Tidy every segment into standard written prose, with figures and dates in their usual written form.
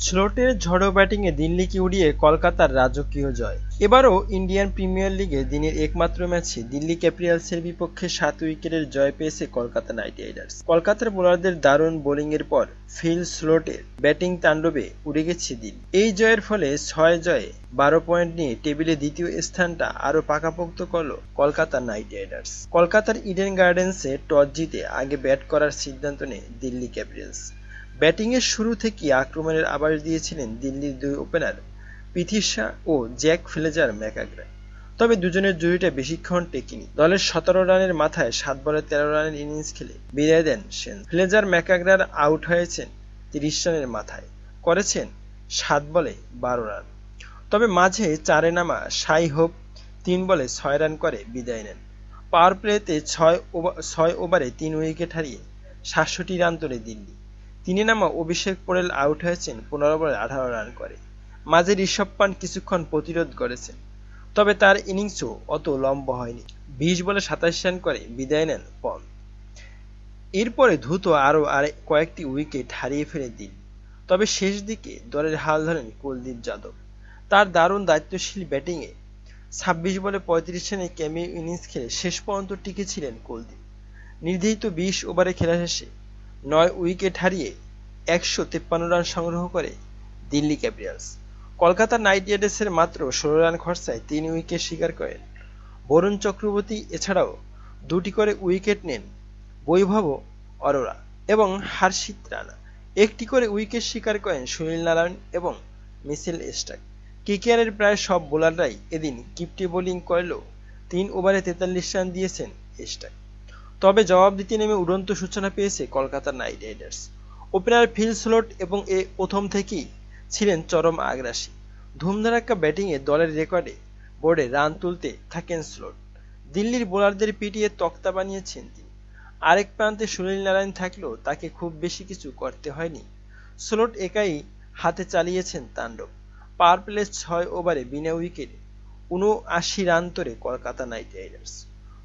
স্লোটের ঝড়ো ব্যাটিংয়ে দিল্লিকে উড়িয়ে কলকাতার রাজকীয় জয়। এবারও ইন্ডিয়ান প্রিমিয়ার লিগে দিনের একমাত্র ম্যাচে দিল্লি ক্যাপিটালসের বিপক্ষে 7 উইকেটের জয় পেয়েছে কলকাতা নাইট রাইডার্স। কলকাতার বোলারদের দারুণ বোলিংয়ের পর ফিল স্লোটের ব্যাটিং তাণ্ডবে উড়ে গেছে দিল্লি। এই জয়ের ফলে 6 জয়ে 12 পয়েন্ট নিয়ে টেবিলে দ্বিতীয় স্থানটা আরও পাকাপোক্ত করল কলকাতা নাইট রাইডার্স। কলকাতার ইডেন গার্ডেন্সে টস জিতে আগে ব্যাট করার সিদ্ধান্ত নেয় দিল্লি ক্যাপিটালস। ব্যাটিংয়ের শুরু থেকেই আক্রমণের আভাস দিয়েছিলেন দিল্লির দুই ওপেনার পৃথ্বী শা ও জ্যাক ফ্লেজার ম্যাকাগ্রা। তবে দুজনের জুটিটা বেশিক্ষণ টেকেনি। দলের 17 রানের মাথায় 7 বলে 13 রানের ইনিংস খেলে বিদায় দেন সেন। ফ্লেজার ম্যাকাগ্রার আউট হয়েছেন 30 রানের মাথায়, করেছেন 7 বলে 12 রান। তবে মাঝে 4-এ নামা সাই হোপ 3 বলে 6 রান করে বিদায় নেন। পাওয়ার প্লেতে 6 ওভারে 3 উইকেট হারিয়ে 67 রান তোলে দিল্লি। 3-এ নামা অভিষেক পোরেল আউট হয়েছেন 15 বলে 18 রান করে। মাঝে ঋষভ পান্ট কিছুক্ষণ প্রতিরোধ করেছেন, তবে তার ইনিংসও অত লম্বা হয়নি। 20 বলে 27 রান করে বিদায় নেন পন্ট। এরপরে দ্রুত আরও কয়েকটি উইকেট হারিয়ে ফেলে দিল্লি। তবে শেষ দিকে দলের হাল ধরেন কুলদীপ যাদব। তার দারুণ দায়িত্বশীল ব্যাটিংয়ে 26 বলে 35 রানে ক্যামিও ইনিংস খেলে শেষ পর্যন্ত টিকেছিলেন কুলদীপ। নির্ধারিত 20 ওভারে খেলা শেষে 9 উইকেট হারিয়ে 153 রান সংগ্রহ করে দিল্লি ক্যাপিটালস। কলকাতা নাইট রাইডার্সের মাত্র 16 রান খরচায় 3 উইকেট শিকার করেন বরুণ চক্রবর্তী। এছাড়াও 2টি করে উইকেট নেন বৈভব অরোরা এবং হার্ষিত রানা। 1টি করে উইকেট শিকার করেন সুনীল নারায়ণ এবং মিচেল স্টার্ক। কেকেআরের প্রায় সব বোলাররাই এদিন কিপ্টে বোলিং করলেও 3 ওভারে 43 রান দিয়েছেন স্টার্ক। তবে জবাব দিতে নেমে উড়ন্ত সূচনা পেয়েছে Kolkata night Riders. Opener feel slot এবং প্রথম থেকেই ছিলেন চরম আগ্রাসী। ধুমধারাক্কা ব্যাটিংয়ে দলের রেকর্ডে বোর্ডে রান তুলতে থাকেন স্লোট। দিল্লির বোলারদের পিটিয়ে তক্তা বানিয়েছেন তিনি। আরেক প্রান্তে সুনীল নারায়ণ থাকলেও তাকে খুব বেশি কিছু করতে হয়নি। স্লোট একাই হাতে চালিয়েছেন তাণ্ডব। পাওয়ার প্লে 6 ওভারে বিনা উইকেটে 79 রান তোলে কলকাতা নাইট রাইডার্স।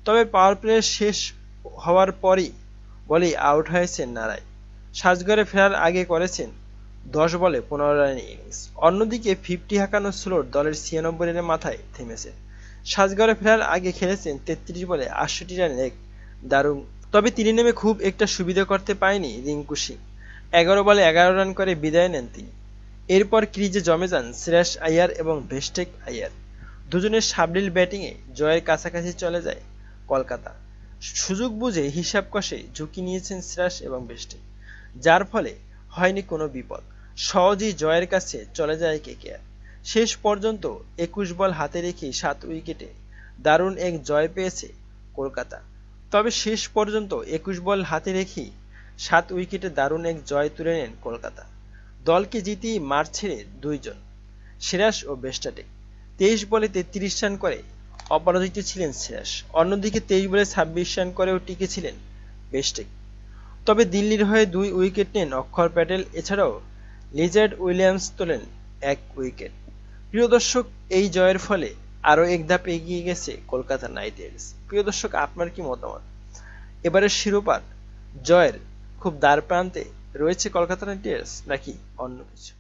তবে পাওয়ার প্লে শেষ হওয়ার বলেই আউট হয়েছেন নারায়ণ। সাজঘরে ফেরার আগে করেছেন 10 বলে 15 রানের ইনিংস। অন্যদিকে 50 হাঁকানো স্লোট দলের 96 রানের মাথায় থেমেছেন। সাজঘরে ফেরার আগে খেলেছেন 33 বলে 68 রানের এক দারুণ। তবে তিনি নেমে খুব একটা সুবিধা করতে পারেনি রিঙ্কু সিং। 11 বলে 11 রান করে বিদায় নেন তিনি। এরপর ক্রিজে জমে যান শ্রেয়াস আইয়ার এবং ভেস্টেক আইয়ার। দুজনের সাবলীল ব্যাটিংয়ে জয়ের কাছাকাছি চলে যায় কলকাতা। সুযোগ বুঝে হিসাব কষে ঝুঁকি নিয়েছেন শ্রেয়াস এবং ভেস্টেক, যার ফলে হয়নি কোনো বিপদ। সহজেই জয়ের কাছে চলে যায় কেকেআর। শেষ পর্যন্ত 21 বল হাতে রেখে 7 উইকেটে দারুণ এক জয় পেয়েছে কলকাতা। তবে শেষ পর্যন্ত 21 বল হাতে রেখেই 7 উইকেটে দারুণ এক জয় তুলে নেন কলকাতা। দলকে জিতিয়ে মাঠ ছেড়ে 2 জন, শ্রেয়াস ও ভেস্টেক। 23 বলে 33 রান করে অপরাজিত ছিলেন শ্রেয়াস। অন্যদিকে 23 বলে 26 রান করেও টিকেছিলেন ভেস্টেক। তবে দিল্লির হয়ে 2 উইকেট নেন অক্ষর প্যাটেল। এছাড়াও লিজার্ড উইলিয়ামস তোলেন 1 উইকেট। প্রিয় দর্শক, এই জয়ের ফলে আরও এক ধাপ এগিয়ে গেছে কলকাতা নাইট রাইডার্স। প্রিয় দর্শক, আপনার কি মতামত? এবারের শিরোপার জয়ের খুব দ্বার প্রান্তে রয়েছে কলকাতা নাইট রাইডার্স নাকি অন্য কিছু?